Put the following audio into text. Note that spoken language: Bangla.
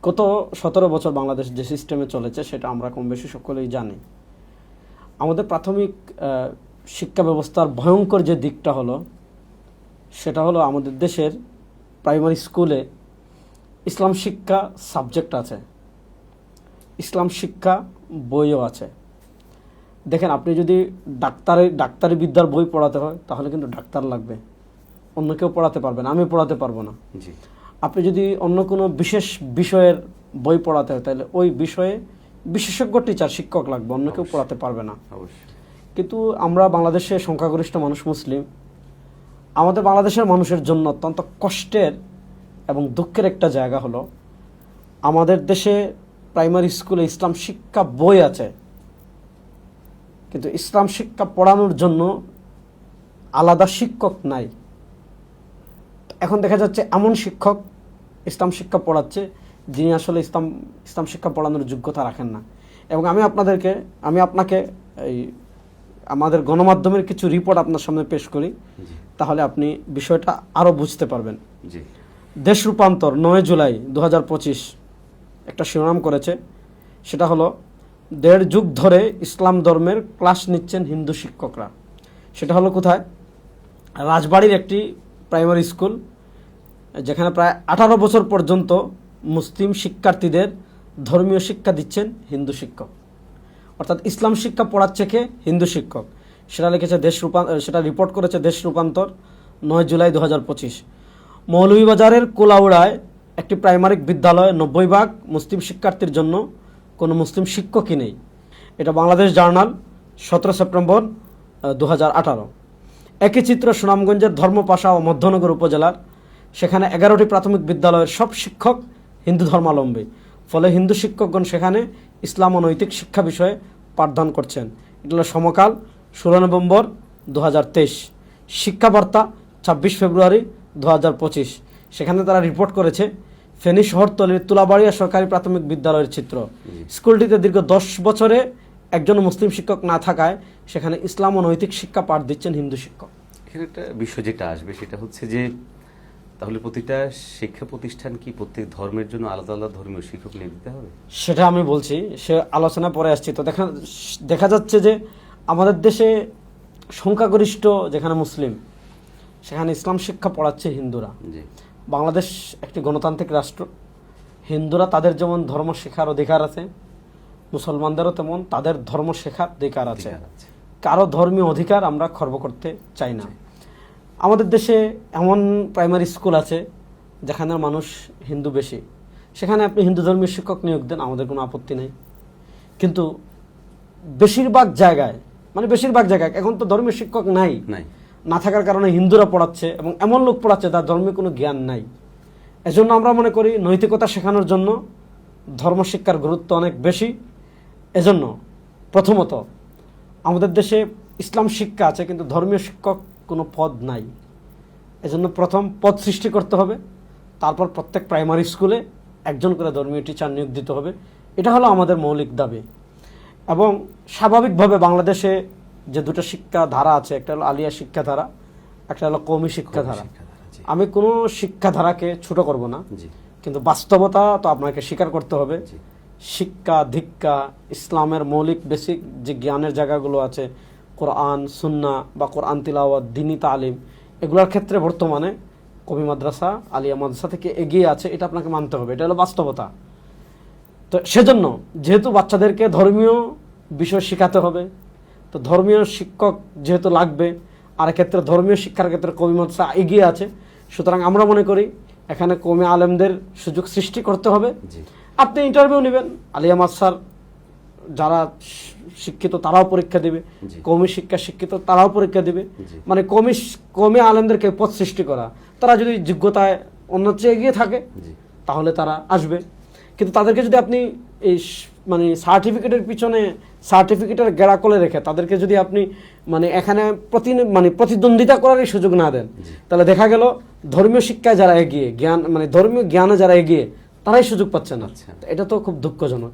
গত 17 বছর বাংলাদেশ যে সিস্টেমে চলেছে সেটা আমরা কম বেশি সকলেই জানি। আমাদের প্রাথমিক শিক্ষা ব্যবস্থার ভয়ঙ্কর যে দিকটা হলো সেটা হলো আমাদের দেশের প্রাইমারি স্কুলে ইসলাম শিক্ষা সাবজেক্ট আছে, ইসলাম শিক্ষা বইও আছে। দেখেন, আপনি যদি ডাক্তারি বিদ্যার বই পড়াতে হয় তাহলে কিন্তু ডাক্তার লাগবে, অন্য কেউ পড়াতে পারবে না, আমি পড়াতে পারবো না। আপনি যদি অন্য কোনো বিশেষ বিষয়ের বই পড়াতে হয় তাহলে ওই বিষয়ে বিশেষজ্ঞ টিচার শিক্ষক লাগবে, অন্য কেউ পড়াতে পারবে না। কিন্তু আমরা বাংলাদেশে সংখ্যাগরিষ্ঠ মানুষ মুসলিম, আমাদের বাংলাদেশের মানুষের জন্য অত্যন্ত কষ্টের এবং দুঃখের একটা জায়গা হলো আমাদের দেশে প্রাইমারি স্কুলে ইসলাম শিক্ষা বই আছে, কিন্তু ইসলাম শিক্ষা পড়ানোর জন্য আলাদা শিক্ষক নাই। এখন দেখা যাচ্ছে এমন শিক্ষক ইসলাম শিক্ষা পড়াচ্ছে যিনি আসলে ইসলাম শিক্ষা পড়ানোর যোগ্যতা রাখেন না। এবং আমি আপনাকে এই আমাদের গণমাধ্যমের কিছু রিপোর্ট আপনার সামনে পেশ করি, তাহলে আপনি বিষয়টা আরও বুঝতে পারবেন। দেশ রূপান্তর 9 জুলাই 2025 একটা শিরোনাম করেছে, সেটা হলো 1.5 যুগ ধরে ইসলাম ধর্মের ক্লাস নিচ্ছেন হিন্দু শিক্ষকরা। সেটা হলো কোথায়? রাজবাড়ির একটি প্রাইমারি স্কুল, যেখানে প্রায় 18 বছর পর্যন্ত মুসলিম শিক্ষার্থীদের ধর্মীয় শিক্ষা দিচ্ছেন হিন্দু শিক্ষক, অর্থাৎ ইসলাম শিক্ষা পড়াচ্ছে কে? হিন্দু শিক্ষক। সেটা লিখেছে সেটা রিপোর্ট করেছে দেশ রূপান্তর 9 জুলাই 2025। মৌলভীবাজারের কোলাউড়ায় একটি প্রাইমারি বিদ্যালয়ে 90% মুসলিম শিক্ষার্থীর জন্য কোনো মুসলিম শিক্ষকই নেই। এটা বাংলাদেশ জার্নাল 17 সেপ্টেম্বর 2018। একই চিত্র সুনামগঞ্জের ধর্মপাশা ও মধ্যনগর উপজেলার, সেখানে 11টি প্রাথমিক বিদ্যালয়ের সব শিক্ষক হিন্দু ধর্মাবলম্বী, ফলে হিন্দু শিক্ষকগণ সেখানে ইসলাম ও নৈতিক শিক্ষা বিষয়ে পাঠদান করছেন। এটা হলো সমকাল 16 নভেম্বর 2023, শিক্ষাবার্তা 26 ফেব্রুয়ারি 2025। সেখানে তারা রিপোর্ট করেছে ফেনী শহরতলির তুলাবাড়িয়া সরকারি প্রাথমিক বিদ্যালয়ের চিত্র। স্কুলটিতে দীর্ঘ 10 বছরে একজন মুসলিম শিক্ষক না থাকায় সেখানে ইসলাম ও নৈতিক শিক্ষা পাঠ দিচ্ছেন হিন্দু শিক্ষক। এখানে একটা বিষয় যেটা আসবে সেটা হচ্ছে যে তাহলে প্রতিটা শিক্ষা প্রতিষ্ঠান কি প্রত্যেক ধর্মের জন্য আলাদা আলাদা ধর্মীয় শিক্ষক নিয়ে দিতে হবে? সেটা আমি বলছি, সে আলোচনা পরে আসছি। তো দেখা যাচ্ছে যে আমাদের দেশে সংখ্যাগরিষ্ঠ যেখানে মুসলিম, সেখানে ইসলাম শিক্ষা পড়াচ্ছে হিন্দুরা। বাংলাদেশ একটি গণতান্ত্রিক রাষ্ট্র, হিন্দুরা তাদের যেমন ধর্ম শেখার অধিকার আছে, মুসলমানদেরও তেমন তাদের ধর্ম শেখার অধিকার আছে। কারো ধর্মীয় অধিকার আমরা খর্ব করতে চাই না। আমাদের দেশে এমন প্রাইমারি স্কুল আছে যেখানে মানুষ হিন্দু বেশি, সেখানে আপনি হিন্দু ধর্মীয় শিক্ষক নিয়োগ দেন, আমাদের কোনো আপত্তি নেই। কিন্তু বেশিরভাগ জায়গায় এখন তো ধর্মীয় শিক্ষক নাই, না থাকার কারণে হিন্দুরা পড়াচ্ছে এবং এমন লোক পড়াচ্ছে তার ধর্মীয় কোনো জ্ঞান নাই। এজন্য আমরা মনে করি নৈতিকতা শেখানোর জন্য ধর্ম শিক্ষার গুরুত্ব অনেক বেশি। এজন্য প্রথমত আমাদের দেশে ইসলাম শিক্ষা আছে কিন্তু ধর্মীয় শিক্ষক কোনো পদ নাই। এজন্য প্রথম পদ সৃষ্টি করতে হবে, তারপর প্রত্যেক প্রাইমারি স্কুলে একজন করে ধর্মীয় টিচার নিয়োগ দিতে হবে। এটা হলো আমাদের মৌলিক দাবি। এবং স্বাভাবিকভাবে বাংলাদেশে যে দুটো শিক্ষা ধারা আছে, একটা হলো আলিয়া শিক্ষাধারা, একটা হলো কওমি শিক্ষাধারা। আমি কোনো শিক্ষাধারাকে ছোট করব না, কিন্তু বাস্তবতা তো আপনাকে স্বীকার করতে হবে। শিক্ষা দীক্ষা ইসলামের মৌলিক বেসিক যে জ্ঞানের জায়গাগুলো আছে, কোরআন সুন্নাহ বা কোরআন তিলাওয়াত, দ্বীনি তালিম, এগুলোর ক্ষেত্রে বর্তমানে কওমি মাদ্রাসা আলিয়া মাদ্রাসা থেকে এগিয়ে আছে, এটা আপনাকে মানতে হবে, এটা হলো বাস্তবতা। তো সেজন্য যেহেতু বাচ্চাদেরকে ধর্মীয় বিষয় শেখাতে হবে, তো ধর্মীয় শিক্ষক যেহেতু লাগবে, আর ক্ষেত্রে ধর্মীয় শিক্ষার ক্ষেত্রে কওমি মাদ্রাসা এগিয়ে আছে, সুতরাং আমরা মনে করি এখানে কওমি আলেমদের সুযোগ সৃষ্টি করতে হবে। আপনি ইন্টারভিউ নেবেন, আলিয়া মাদ্রাসার যারা শিক্ষিত তারাও পরীক্ষা দিবে, কওমি শিক্ষা শিক্ষিত তারাও পরীক্ষা দিবে। মানে কওমি আলেমদেরকে পদ সৃষ্টি করা, তারা যদি যোগ্যতায় অন্য চেয়ে এগিয়ে থাকে তাহলে তারা আসবে। কিন্তু তাদেরকে যদি আপনি এই মানে সার্টিফিকেটের পিছনে সার্টিফিকেটের গেড়াকলে রেখে তাদেরকে যদি আপনি এখানে প্রতিদ্বন্দ্বিতা করারই সুযোগ না দেন, তাহলে দেখা গেল ধর্মীয় শিক্ষায় যারা এগিয়ে ধর্মীয় জ্ঞানে যারা এগিয়ে তারাই সুযোগ পাচ্ছে না। এটা তো খুব দুঃখজনক।